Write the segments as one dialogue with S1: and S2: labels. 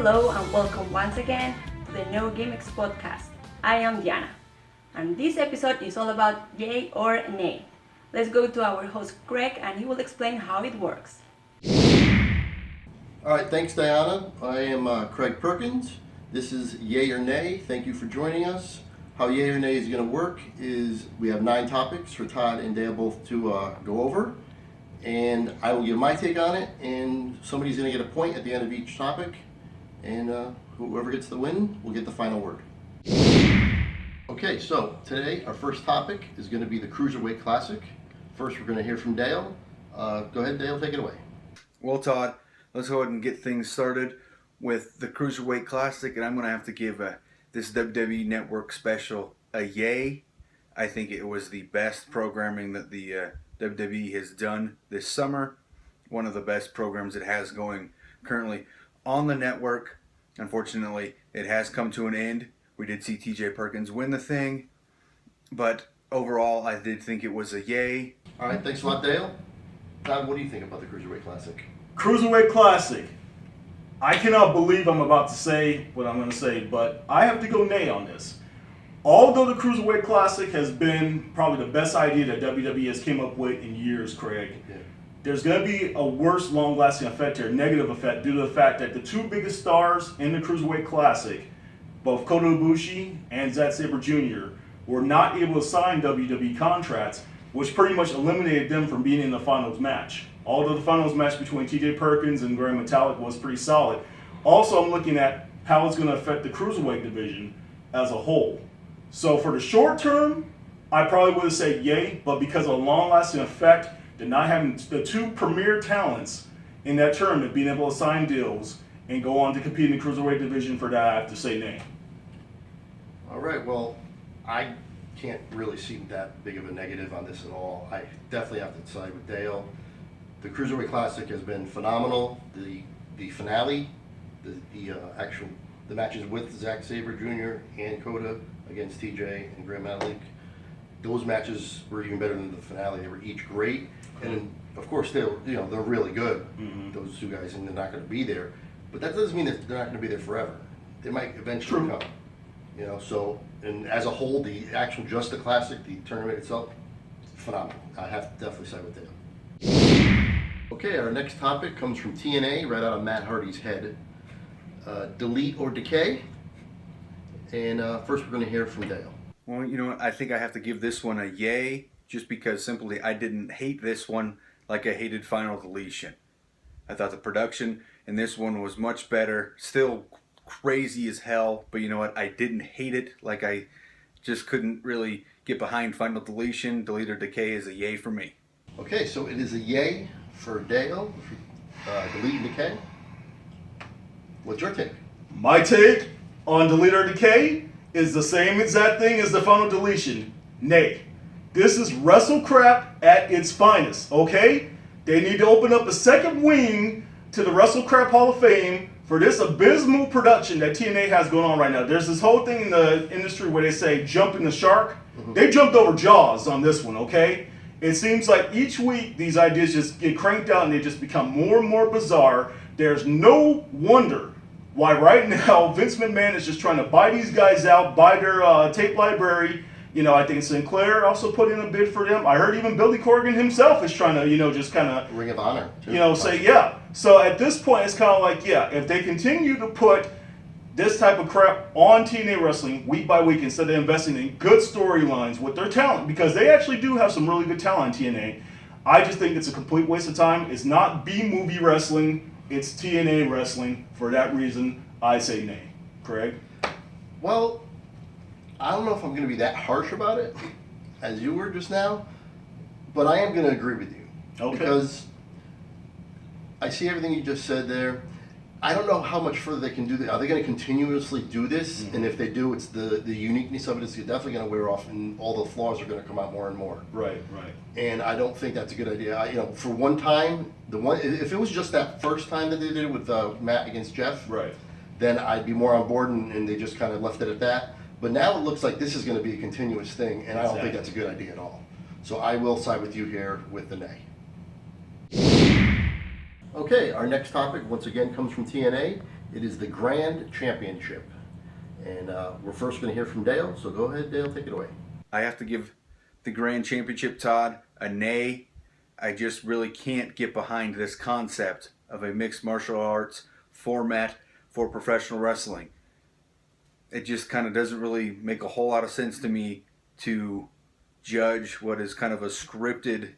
S1: Hello and welcome once again to the No Gimmicks Podcast. I am Diana, and this episode is all about yay or nay. Let's go to our host Greg and he will explain how it works.
S2: Alright, thanks Diana. I am Craig Perkins. This is Yay or Nay. Thank you for joining us. How Yay or Nay is going to work is we have 9 topics for Todd and Dale both to go over. And I will give my take on it, and somebody's going to get a point at the end of each topic. And whoever gets the win will get the final word. Okay, so today our first topic is going to be the Cruiserweight Classic. First we're going to hear from Dale. Go ahead Dale, take it away.
S3: Well Todd, let's go ahead and get things started with the Cruiserweight Classic, and I'm going to have to give this WWE Network special a yay. I think it was the best programming that the WWE has done this summer. One of the best programs it has going currently on the network. Unfortunately, it has come to an end. We did see TJ Perkins win the thing, but overall I did think it was a yay.
S2: Alright, thanks a lot Dale. Todd, what do you think about the Cruiserweight Classic?
S4: Cruiserweight Classic. I cannot believe I'm about to say what I'm going to say, but I have to go nay on this. Although the Cruiserweight Classic has been probably the best idea that WWE has came up with in years, Craig, there's going to be a worse long-lasting effect here, negative effect, due to the fact that the 2 biggest stars in the Cruiserweight Classic, both Kota Ibushi and Zack Sabre Jr., were not able to sign WWE contracts, which pretty much eliminated them from being in the finals match. Although the finals match between TJ Perkins and Graham Metalik was pretty solid. Also, I'm looking at how it's going to affect the Cruiserweight division as a whole. So for the short term, I probably would have said yay, but because of the long-lasting effect, and not having the 2 premier talents in that tournament being able to sign deals and go on to compete in the Cruiserweight division, for that I have to say nay.
S2: Alright, well, I can't really see that big of a negative on this at all. I definitely have to side with Dale. The Cruiserweight Classic has been phenomenal. The finale, the matches with Zack Sabre Jr. and Kota against TJ and Graham Metalik, those matches were even better than the finale. They were each great, and of course they're really good. Those 2 guys, and they're not going to be there. But that doesn't mean that they're not going to be there forever. They might eventually come. So and as a whole, just the Classic, the tournament itself, phenomenal. I have to definitely side with Dale. Okay, our next topic comes from TNA, right out of Matt Hardy's head. Delete or decay. And first we're going to hear from Dale.
S3: Well, you know what? I think I have to give this one a yay, just because simply I didn't hate this one like I hated Final Deletion. I thought the production in this one was much better. Still crazy as hell, but you know what? I didn't hate it like I just couldn't really get behind Final Deletion. Delete or decay is a yay for me.
S2: Okay, so it is a yay for Dale, delete and decay. What's your take?
S4: My take on Delete or Decay is the same exact thing as the Final Deletion. Nay. This is wrestle crap at its finest, okay? They need to open up a second wing to the Wrestle Crap Hall of Fame for this abysmal production that TNA has going on right now. There's this whole thing in the industry where they say jumping the shark. They jumped over Jaws on this one, okay? It seems like each week these ideas just get cranked out and they just become more and more bizarre. There's no wonder why right now Vince McMahon is just trying to buy these guys out, buy their tape library. I think Sinclair also put in a bid for them. I heard even Billy Corgan himself is trying to, just kind of
S2: Ring of Honor, too.
S4: Say yeah. So at this point, it's kind of like, if they continue to put this type of crap on TNA Wrestling week by week instead of investing in good storylines with their talent, because they actually do have some really good talent in TNA, I just think it's a complete waste of time. It's not B-movie wrestling. It's TNA wrestling. For that reason, I say nay. Craig?
S2: Well, I don't know if I'm going to be that harsh about it, as you were just now, but I am going to agree with you.
S4: Okay.
S2: Because I see everything you just said there. I don't know how much further they can do that. Are they going to continuously do this? And if they do, it's the uniqueness of it is definitely going to wear off, and all the flaws are going to come out more and more.
S4: Right.
S2: And I don't think that's a good idea. For one time, if it was just that first time that they did it with Matt against Jeff,
S4: Right.
S2: then I'd be more on board, and they just kind of left it at that. But now it looks like this is going to be a continuous thing, and I don't think that's a good idea at all. So I will side with you here with the nay. Okay, our next topic once again comes from TNA. It is the Grand Championship. And we're first going to hear from Dale, so go ahead, Dale, take it away.
S3: I have to give the Grand Championship, Todd, a nay. I just really can't get behind this concept of a mixed martial arts format for professional wrestling. It just kind of doesn't really make a whole lot of sense to me to judge what is kind of a scripted,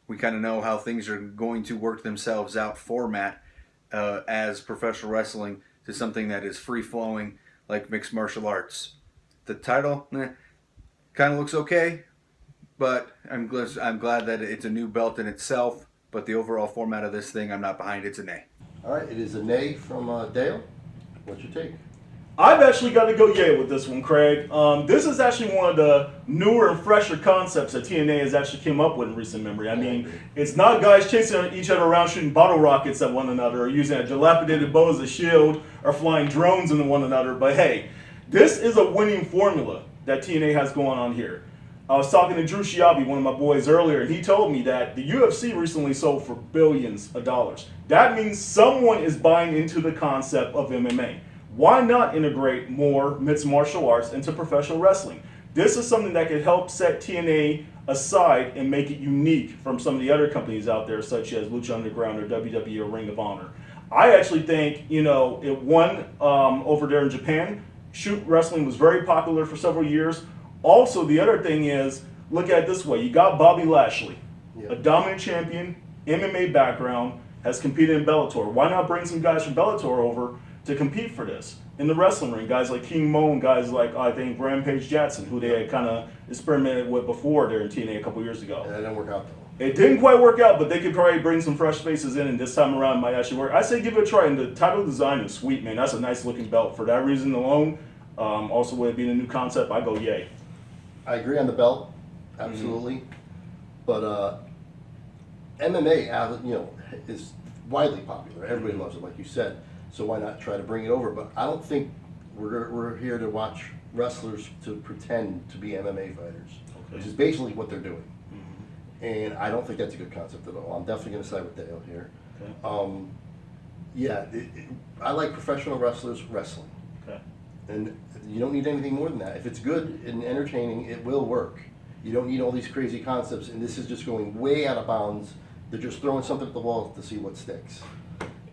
S3: we kind of know how things are going to work themselves out format as professional wrestling to something that is free-flowing like mixed martial arts. The title kind of looks okay, but I'm glad that it's a new belt in itself, but the overall format of this thing, I'm not behind. It's a nay.
S2: All right, it is a nay from Dale. What's your take?
S4: I've actually got to go yay with this one, Craig. This is actually one of the newer and fresher concepts that TNA has actually came up with in recent memory. I mean, it's not guys chasing each other around shooting bottle rockets at one another or using a dilapidated bow as a shield or flying drones into one another. But hey, this is a winning formula that TNA has going on here. I was talking to Drew Shiabi, one of my boys, earlier, and he told me that the UFC recently sold for billions of dollars. That means someone is buying into the concept of MMA. Why not integrate more mixed martial arts into professional wrestling? This is something that could help set TNA aside and make it unique from some of the other companies out there, such as Lucha Underground or WWE or Ring of Honor. I actually think, it won over there in Japan. Shoot wrestling was very popular for several years. Also, the other thing is, look at it this way. You got Bobby Lashley, a dominant champion, MMA background, has competed in Bellator. Why not bring some guys from Bellator over to compete for this? In the wrestling ring, guys like King Mo and guys like, I think, Rampage Jackson, who they had kind of experimented with before there in TNA a couple years ago.
S2: Yeah, that didn't work out, though.
S4: It didn't quite work out, but they could probably bring some fresh faces in, and this time around it might actually work. I say give it a try, and the title design is sweet, man. That's a nice looking belt. For that reason alone, also with it being a new concept, I go yay.
S2: I agree on the belt, absolutely. But MMA, is widely popular. Everybody loves it, like you said. So why not try to bring it over? But I don't think we're here to watch wrestlers to pretend to be MMA fighters, which is basically what they're doing. And I don't think that's a good concept at all. I'm definitely going to side with Dale here.
S4: Okay.
S2: I like professional wrestlers wrestling.
S4: Okay.
S2: And you don't need anything more than that. If it's good and entertaining, it will work. You don't need all these crazy concepts, and this is just going way out of bounds. They're just throwing something at the wall to see what sticks.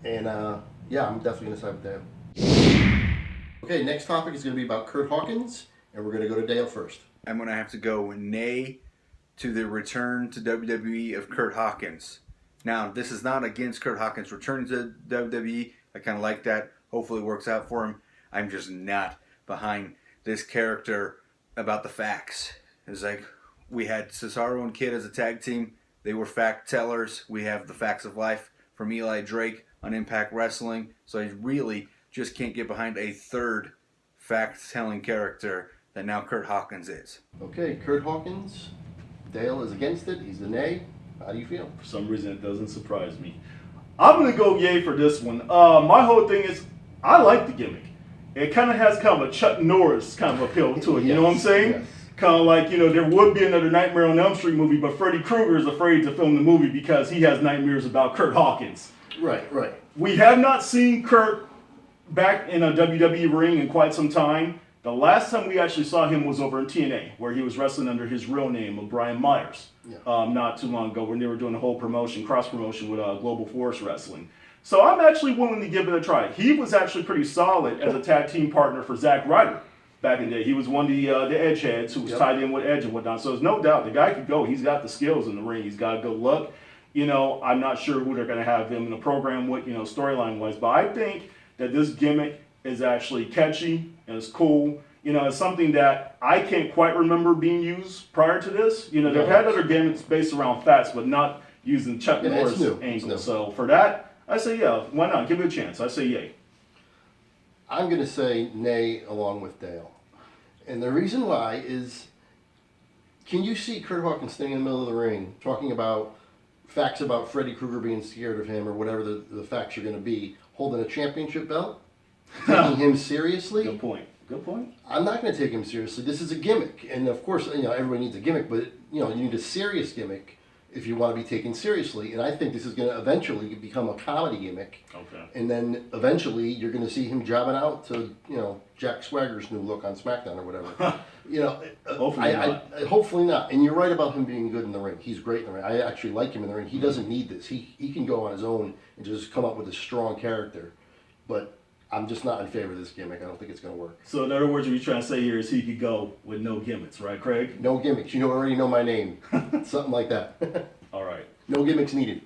S2: And I'm definitely going to side with Dale. Okay, next topic is going to be about Curt Hawkins, and we're going to go to Dale first.
S3: I'm going to have to go nay to the return to WWE of Curt Hawkins. Now, this is not against Curt Hawkins returning to WWE. I kind of like that. Hopefully it works out for him. I'm just not behind this character about the facts. It's like we had Cesaro and Kid as a tag team. They were fact tellers. We have the facts of life from Eli Drake on Impact Wrestling. So I really just can't get behind a third fact-telling character that now Curt Hawkins is.
S2: Okay, Curt Hawkins. Dale is against it. He's the nay. How do you feel?
S4: For some reason, it doesn't surprise me. I'm going to go yay for this one. My whole thing is, I like the gimmick. It kind of has kind of a Chuck Norris kind of appeal to it. You know what I'm saying?
S2: Yes.
S4: Kind of like, there would be another Nightmare on Elm Street movie, but Freddy Krueger is afraid to film the movie because he has nightmares about Curt Hawkins.
S2: Right.
S4: We have not seen Curt back in a WWE ring in quite some time. The last time we actually saw him was over in TNA, where he was wrestling under his real name of Brian Myers. Not too long ago, when they were doing a whole cross promotion with Global Force Wrestling. So I'm actually willing to give it a try. He was actually pretty solid as a tag team partner for Zack Ryder back in the day. He was one of the Edge heads who was tied in with Edge and whatnot. So there's no doubt the guy could go. He's got the skills in the ring. He's got a good look. I'm not sure who they're going to have him in the program with, storyline wise. But I think that this gimmick is actually catchy and it's cool. It's something that I can't quite remember being used prior to this. They've had other gimmicks based around facts, but not using Chuck Norris angle. So for that, I say why not? Give it a chance. I say yay.
S2: I'm going to say nay along with Dale. And the reason why is, can you see Curt Hawkins standing in the middle of the ring talking about facts about Freddy Krueger being scared of him or whatever the facts are going to be, holding a championship belt, taking him seriously?
S4: Good point.
S2: I'm not going to take him seriously. This is a gimmick. And of course, everybody needs a gimmick, but you need a serious gimmick if you want to be taken seriously. And I think this is going to eventually become a comedy gimmick.
S4: Okay.
S2: And then eventually you're going to see him jobbing out to, Jack Swagger's new look on SmackDown or whatever.
S4: Hopefully not.
S2: Hopefully not. And you're right about him being good in the ring. He's great in the ring. I actually like him in the ring. He doesn't need this. He can go on his own and just come up with a strong character. But I'm just not in favor of this gimmick. I don't think it's going to work.
S4: So in other words, what you're trying to say here is he could go with no gimmicks, right, Craig?
S2: No gimmicks. You already know my name. Something like that.
S4: All right.
S2: No gimmicks needed.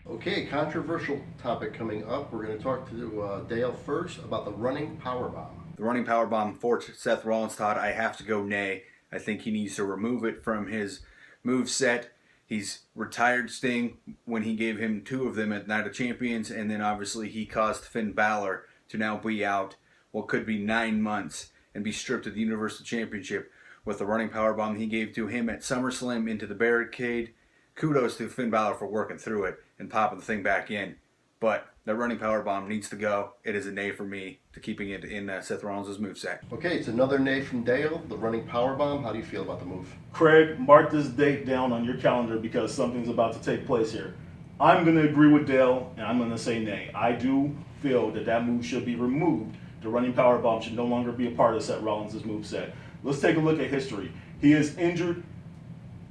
S2: Okay, controversial topic coming up. We're going to talk to Dale first about the running powerbomb.
S3: The running powerbomb for Seth Rollins, Todd, I have to go nay. I think he needs to remove it from his move set. He's retired Sting when he gave him 2 of them at Night of Champions, and then obviously he caused Finn Balor to now be out what could be 9 months and be stripped of the Universal Championship with the running powerbomb he gave to him at SummerSlam into the barricade. Kudos to Finn Balor for working through it and popping the thing back in. But that running powerbomb needs to go. It is a nay for me to keeping it in Seth Rollins' moveset.
S2: Okay, it's another nay from Dale, the running powerbomb. How do you feel about the move?
S4: Craig, mark this date down on your calendar because something's about to take place here. I'm going to agree with Dale, and I'm going to say nay. I do feel that move should be removed. The running powerbomb should no longer be a part of Seth Rollins' moveset. Let's take a look at history. He has injured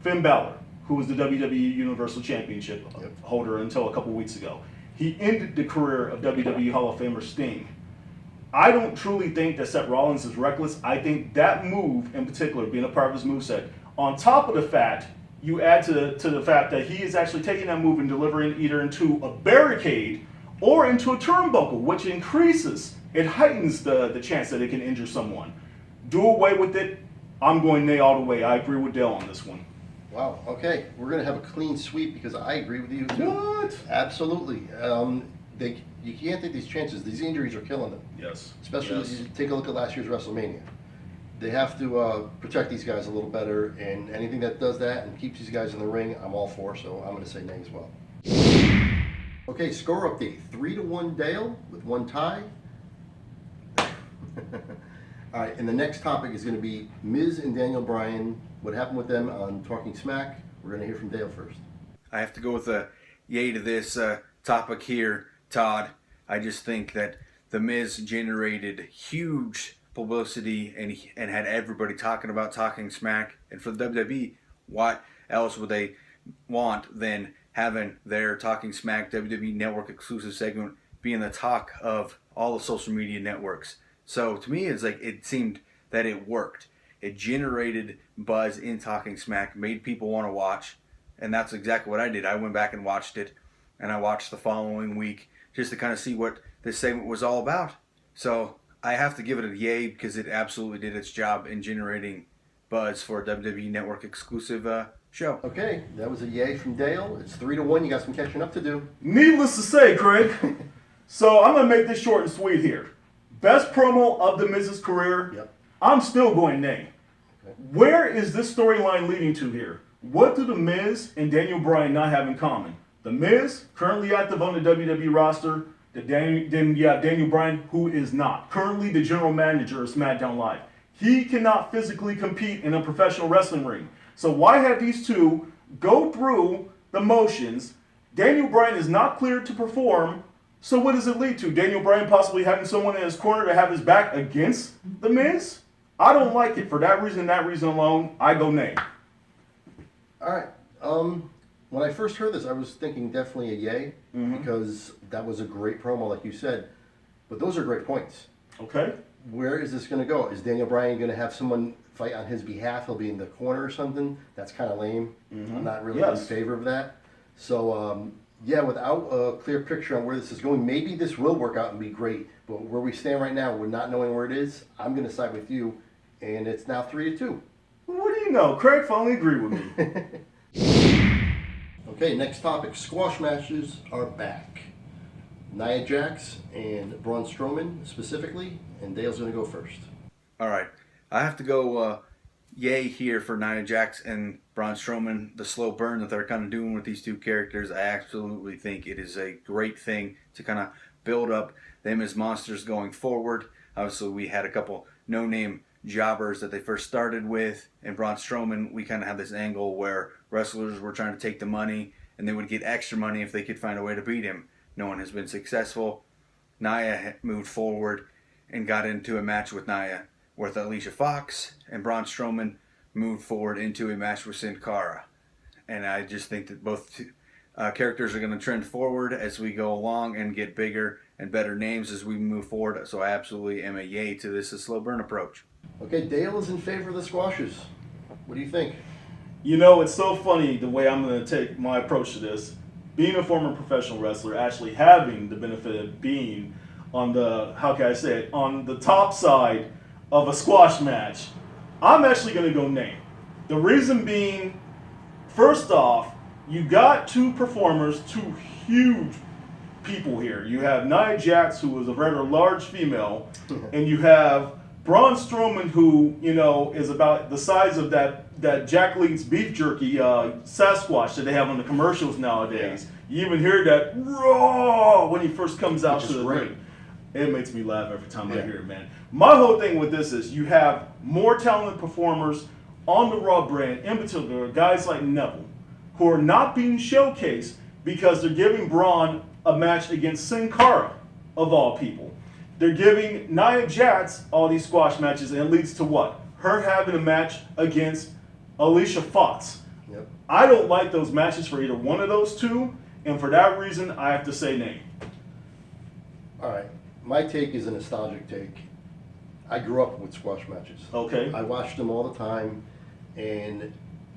S4: Finn Balor, who was the WWE Universal Championship holder until a couple weeks ago. He ended the career of WWE Hall of Famer Sting. I don't truly think that Seth Rollins is reckless. I think that move in particular, being a part of his moveset, on top of the fact, you add to the fact that he is actually taking that move and delivering either into a barricade or into a turnbuckle, which increases, it heightens the chance that it can injure someone. Do away with it. I'm going nay all the way. I agree with Dale on this one.
S2: Wow, okay. We're going to have a clean sweep because I agree with you too.
S4: What?
S2: Absolutely. You can't take these chances. These injuries are killing them.
S4: Yes.
S2: Especially
S4: yes.
S2: if you take a look at last year's WrestleMania. They have to protect these guys a little better, and anything that does that and keeps these guys in the ring, I'm all for, so I'm going to say nay as well. Okay, score update. 3-1 Dale with 1 tie. All right, and the next topic is going to be Miz and Daniel Bryan. What happened with them on Talking Smack? We're going to hear from Dale first.
S3: I have to go with a yay to this topic here, Todd. I just think that The Miz generated huge publicity and had everybody talking about Talking Smack. And for the WWE, what else would they want than having their Talking Smack WWE Network exclusive segment being the talk of all the social media networks? So to me, it's like it seemed that it worked. It generated buzz in Talking Smack, made people want to watch, and that's exactly what I did. I went back and watched it, and I watched the following week just to kind of see what this segment was all about. So I have to give it a yay because it absolutely did its job in generating buzz for a WWE Network exclusive show.
S2: Okay, that was a yay from Dale. It's 3-1. You got some catching up to do.
S4: Needless to say, Craig. So I'm going to make this short and sweet here. Best promo of The Miz's career.
S2: Yep.
S4: I'm still going nay.
S2: Okay.
S4: Where is this storyline leading to here? What do The Miz and Daniel Bryan not have in common? The Miz, currently active on the WWE roster. Daniel Bryan, who is not. Currently the general manager of SmackDown Live. He cannot physically compete in a professional wrestling ring. So why have these two go through the motions? Daniel Bryan is not cleared to perform. So what does it lead to? Daniel Bryan possibly having someone in his corner to have his back against The Miz? I don't like it. For that reason alone, I go nay.
S2: All right. When I first heard this, I was thinking definitely a yay because that was a great promo, like you said. But those are great points.
S4: Okay.
S2: Where is this going to go? Is Daniel Bryan going to have someone fight on his behalf? He'll be in the corner or something? That's kind of lame. I'm not really in favor of that. So, yeah, without a clear picture on where this is going, maybe this will work out and be great. But where we stand right now, we're not knowing where it is. I'm going to side with you, and it's now 3-2.
S4: What do you know? Craig finally agreed with me.
S2: Okay, next topic. Squash matches are back. Nia Jax and Braun Strowman specifically, and Dale's going to go first.
S3: All right. I have to go yay here for Nia Jax and Braun Strowman. The slow burn that they're kind of doing with these two characters, I absolutely think it is a great thing to kind of build up them as monsters going forward. Obviously, we had a couple no-name jobbers that they first started with, and Braun Strowman, we kind of have this angle where wrestlers were trying to take the money, and they would get extra money if they could find a way to beat him. No one has been successful. Nia moved forward and got into a match with Nia, with Alicia Fox, and Braun Strowman moved forward into a match with Sin Cara. And I just think that both characters are going to trend forward as we go along and get bigger and better names as we move forward. So I absolutely am a yay to this, a slow burn approach.
S2: Okay, Dale is in favor of the squashes. What do you think?
S4: You know, it's so funny the way I'm going to take my approach to this. Being a former professional wrestler, actually having the benefit of being on the, how can I say it, on the top side of a squash match, I'm actually going to go nay. The reason being, first off, you got two performers, two huge people here. You have Nia Jax, who is a rather large female, and you have Braun Strowman, who, you know, is about the size of that Jacqueline's beef jerky Sasquatch that they have on the commercials nowadays. You even hear that raw when he first comes out to the ring. It makes me laugh every time I hear it, man. My whole thing with this is you have more talented performers on the Raw brand, in particular guys like Neville, who are not being showcased because they're giving Braun a match against Sin Cara, of all people. They're giving Nia Jax all these squash matches, and it leads to what? Her having a match against Alicia Fox.
S2: Yep.
S4: I don't like those matches for either one of those two, and for that reason, I have to say nay.
S2: All right. My take is a nostalgic take. I grew up with squash matches.
S4: Okay.
S2: I watched them all the time, and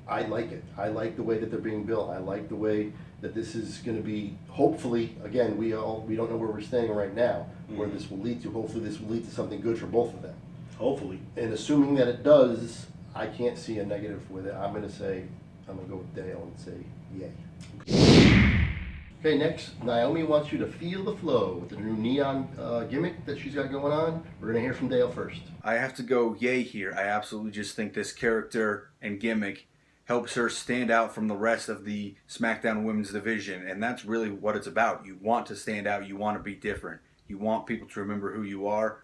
S2: I like it. I like the way that they're being built. I like the way that this is going to be, hopefully, again, we don't know where we're staying right now, where this will lead to. Hopefully this will lead to something good for both of them.
S4: Hopefully.
S2: And assuming that it does, I can't see a negative with it. I'm going to go with Dale and say yay. Okay, next, Naomi wants you to feel the flow with the new neon gimmick that she's got going on. We're going to hear from Dale first.
S3: I have to go yay here. I absolutely just think this character and gimmick helps her stand out from the rest of the SmackDown Women's division, and that's really what it's about. You want to stand out. You want to be different. You want people to remember who you are.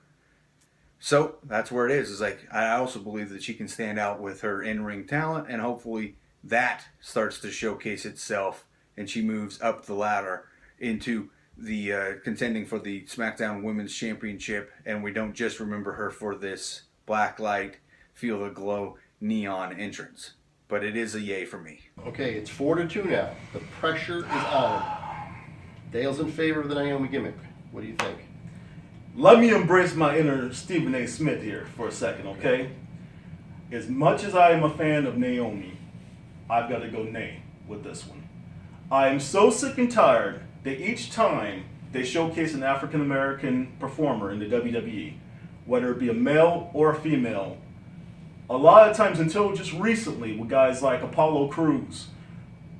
S3: So that's where it is. It's like, I also believe that she can stand out with her in-ring talent, and hopefully that starts to showcase itself, and she moves up the ladder into the contending for the SmackDown Women's Championship, and we don't just remember her for this black light, feel the glow, neon entrance. But it is a yay for me.
S2: Okay, it's 4-2 now. The pressure is on. Dale's in favor of the Naomi gimmick. What do you think?
S4: Let me embrace my inner Stephen A. Smith here for a second, okay? As much as I am a fan of Naomi, I've got to go nay with this one. I am so sick and tired that each time they showcase an African American performer in the WWE, whether it be a male or a female, a lot of times until just recently with guys like Apollo Crews,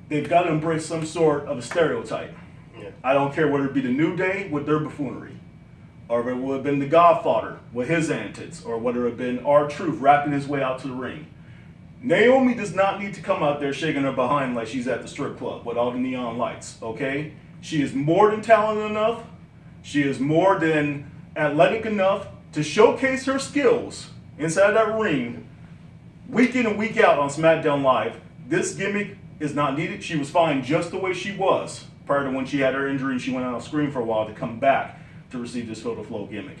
S4: they've got to embrace some sort of a stereotype.
S2: Yeah.
S4: I don't care whether it be the New Day with their buffoonery, or if it would have been the Godfather with his antics, or whether it had been R-Truth rapping his way out to the ring. Naomi does not need to come out there shaking her behind like she's at the strip club with all the neon lights, okay? She is more than talented enough. She is more than athletic enough to showcase her skills inside that ring week in and week out on SmackDown Live. This gimmick is not needed. She was fine just the way she was prior to when she had her injury and she went on a screen for a while to come back to receive this Feel the Flow gimmick.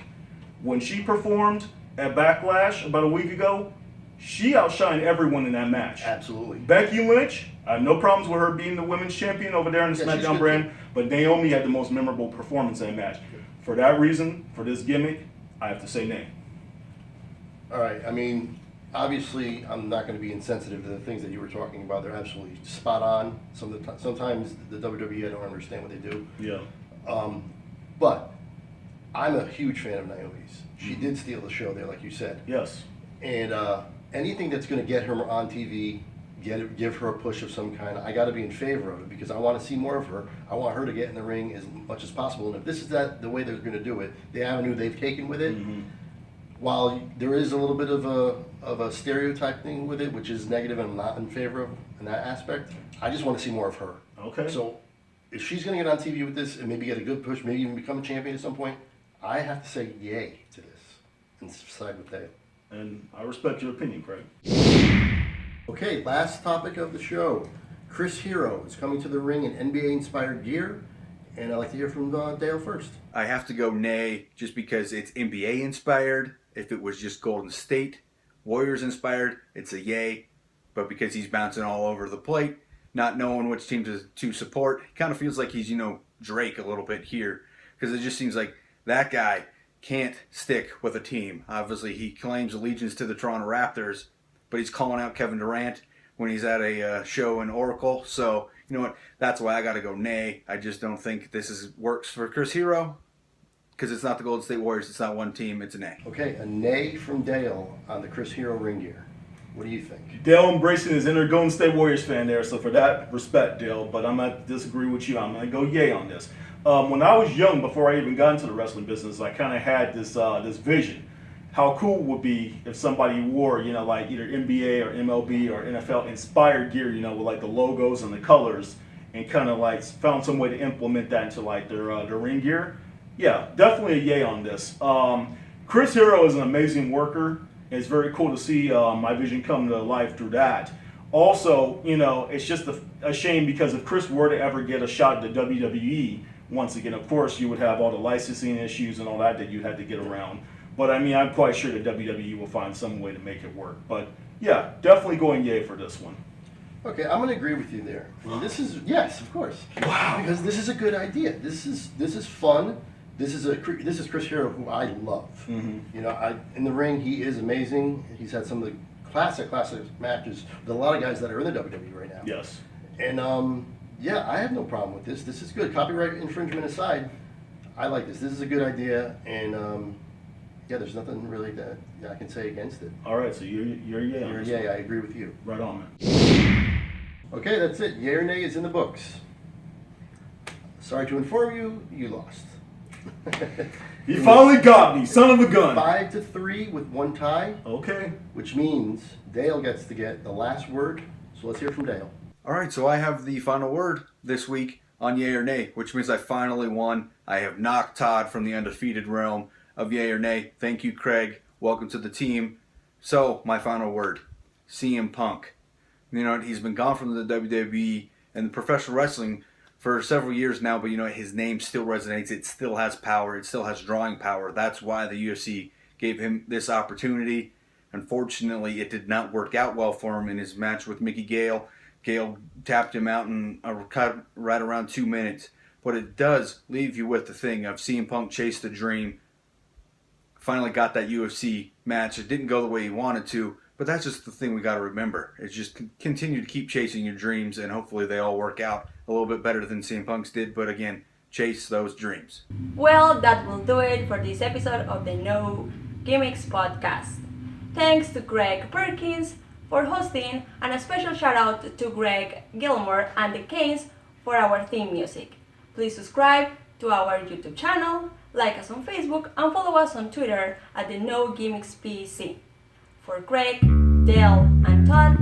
S4: When she performed at Backlash about a week ago, she outshined everyone in that match.
S2: Absolutely.
S4: Becky Lynch, I have no problems with her being the women's champion over there in the SmackDown brand, but Naomi had the most memorable performance in that match. For that reason, for this gimmick, I have to say nay.
S2: All right, I mean, obviously, I'm not going to be insensitive to the things that you were talking about. They're absolutely spot on. Sometimes the WWE, I don't understand what they do.
S4: Yeah.
S2: But I'm a huge fan of Naomi's. She did steal the show there, like you said.
S4: Yes.
S2: And anything that's going to get her on TV, give her a push of some kind, I got to be in favor of it because I want to see more of her. I want her to get in the ring as much as possible. And if this is the way they're going to do it, the avenue they've taken with it, while there is a little bit of a stereotype thing with it, which is negative and I'm not in favor of in that aspect, I just want to see more of her.
S4: Okay.
S2: So if she's going to get on TV with this and maybe get a good push, maybe even become a champion at some point, I have to say yay to this and side with Dale.
S4: And I respect your opinion, Craig.
S2: Okay, last topic of the show. Chris Hero is coming to the ring in NBA-inspired gear, and I'd like to hear from Dale first.
S3: I have to go nay just because it's NBA inspired. If it was just Golden State Warriors inspired, it's a yay. But because he's bouncing all over the plate, not knowing which team to support, it kind of feels like he's, Drake a little bit here. Because it just seems like that guy can't stick with a team. Obviously, he claims allegiance to the Toronto Raptors, but he's calling out Kevin Durant when he's at a show in Oracle. So, you know what? That's why I got to go nay. I just don't think this works for Chris Hero. Because it's not the Golden State Warriors, it's not one team, it's a nay.
S2: Okay, a nay from Dale on the Chris Hero ring gear. What do you think?
S4: Dale embracing his inner Golden State Warriors fan there, so for that, respect, Dale, but I'm going to disagree with you. I'm going to go yay on this. When I was young, before I even got into the wrestling business, I kind of had this vision. How cool it would be if somebody wore, like either NBA or MLB or NFL inspired gear, with like the logos and the colors, and kind of like found some way to implement that into like their ring gear. Yeah, definitely a yay on this. Chris Hero is an amazing worker. It's very cool to see my vision come to life through that. Also, it's just a shame because if Chris were to ever get a shot at the WWE, once again, of course, you would have all the licensing issues and all that you'd have to get around. But I mean, I'm quite sure the WWE will find some way to make it work. But yeah, definitely going yay for this one.
S2: Okay, I'm going to agree with you there. I mean, yes, of course.
S4: Wow.
S2: Because this is a good idea. This is fun. This is Chris Hero, who I love.
S4: Mm-hmm.
S2: In the ring, he is amazing. He's had some of the classic matches with a lot of guys that are in the WWE right now.
S4: Yes.
S2: And I have no problem with this. This is good. Copyright infringement aside, I like this. This is a good idea, and there's nothing really that I can say against it.
S4: All right, so you're yay on this one.
S2: I agree with you.
S4: Right on, man.
S2: Okay, that's it. Yay or nay is in the books. Sorry to inform you, you lost.
S4: He finally got me, son of a gun.
S2: 5-3 with one tie.
S4: Okay.
S2: Which means Dale gets to get the last word. So let's hear from Dale.
S3: All right, so I have the final word this week on yay or nay, which means I finally won. I have knocked Todd from the undefeated realm of yay or nay. Thank you, Craig. Welcome to the team. So, my final word, CM Punk. He's been gone from the WWE and the professional wrestling for several years now, but his name still resonates. It still has power. It still has drawing power. That's why the UFC gave him this opportunity. Unfortunately, it did not work out well for him in his match with Mickey Gale. Gale tapped him out in a cut right around 2 minutes. But it does leave you with the thing of CM Punk chased the dream. Finally got that UFC match. It didn't go the way he wanted to, but that's just the thing we got to remember. It's just continue to keep chasing your dreams, and hopefully they all work out a little bit better than CM Punk's did. But again, chase those dreams.
S1: Well, that will do it for this episode of the No Gimmicks Podcast. Thanks to Greg Perkins for hosting, and a special shout out to Greg Gilmore and the Canes for our theme music. Please subscribe to our YouTube channel, like us on Facebook, and follow us on Twitter at the No Gimmicks PC. For Greg, Dale, and Todd,